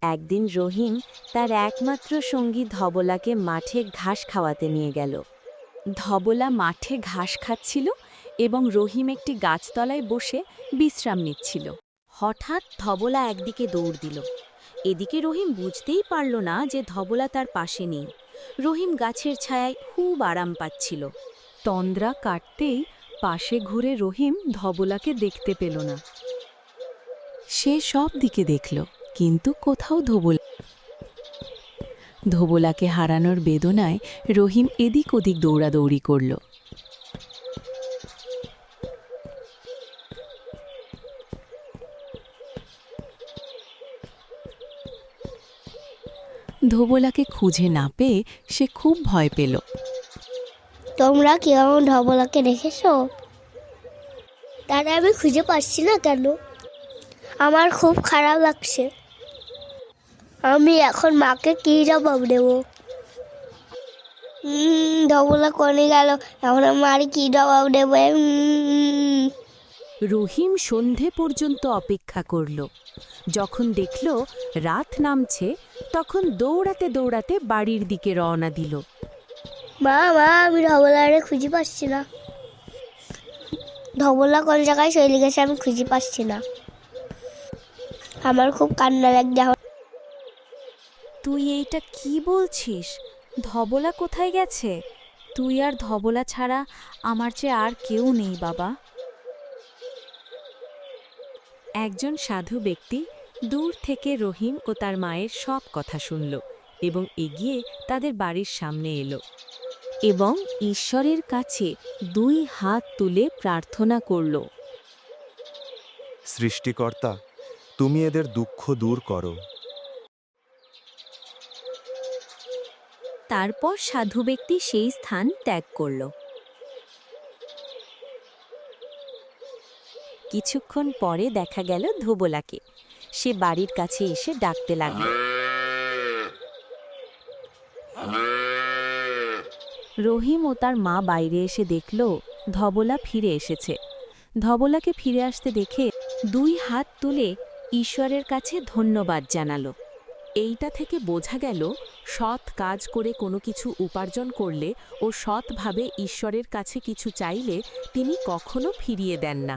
একদিন রহিম তার একমাত্র সঙ্গী ধবলাকে মাঠে ঘাস খাওয়াতে নিয়ে গেল। ধবলা মাঠে ঘাস খাচ্ছিল এবং রহিম একটি গাছতলায় বসে বিশ্রাম নিচ্ছিল। হঠাৎ ধবলা একদিকে দৌড় দিল। এদিকে রহিম বুঝতেই পারল না যে ধবলা তার পাশে নেই। রহিম গাছের ছায়ায় খুব আরাম পাচ্ছিল। তন্দ্রা কাটতেই পাশে ঘুরে রহিম ধবলাকে দেখতে পেল না। সে সব দিকে দেখল, কিন্তু কোথাও ধবলাকে হারানোর বেদনায় রহিম এদিক ওদিক দৌড়াদৌড়ি করল। ধবলাকে খুঁজে না পেয়ে সে খুব ভয় পেল। তোমরা কেউ ধবলাকে দেখেছো? দাদা, আমি খুঁজে পাচ্ছি না কেন? আমার খুব খারাপ লাগছে। আমি এখন মাকে কি জবাব দেব? ধবলা কোনে গেল? এখন আমার কি জবাব দেব? রহিম সন্ধে পর্যন্ত অপেক্ষা করল। যখন দেখল রাত নামছে, তখন দৌড়াতে দৌড়াতে বাড়ির দিকে রওনা দিল। মা, আমি ধবলারে খুঁজে পাচ্ছি না। ধবলা কোন জায়গায় চলে গেছে, আমি খুঁজে পাচ্ছি না। আমার খুব কান্না লাগছে। তুই এইটা কি বলছিস? ধবলা কোথায় গেছে? তুই আর ধবলা ছাড়া আমার চেয়ে আর কেউ নেই বাবা। একজন সাধু ব্যক্তি দূর থেকে রহিম ও তার মায়ের সব কথা শুনল এবং এগিয়ে তাদের বাড়ির সামনে এলো এবং ঈশ্বরের কাছে 2 হাত তুলে প্রার্থনা করল। সৃষ্টিকর্তা, তুমি এদের দুঃখ দূর করো। তারপর সাধু ব্যক্তি সেই স্থান ত্যাগ করল। কিছুক্ষণ পরে দেখা গেল ধবলাকে। সে বাড়ির কাছে এসে ডাকতে লাগল। রহিম ও তার মা বাইরে এসে দেখল ধবলা ফিরে এসেছে। ধবলাকে ফিরে আসতে দেখে 2 হাত তুলে ঈশ্বরের কাছে ধন্যবাদ জানালো। এইটা থেকে বোঝা গেল, সৎ কাজ করে কোনো কিছু উপার্জন করলে ও সৎভাবে ঈশ্বরের কাছে কিছু চাইলে তিনি কখনো ফিরিয়ে দেন না।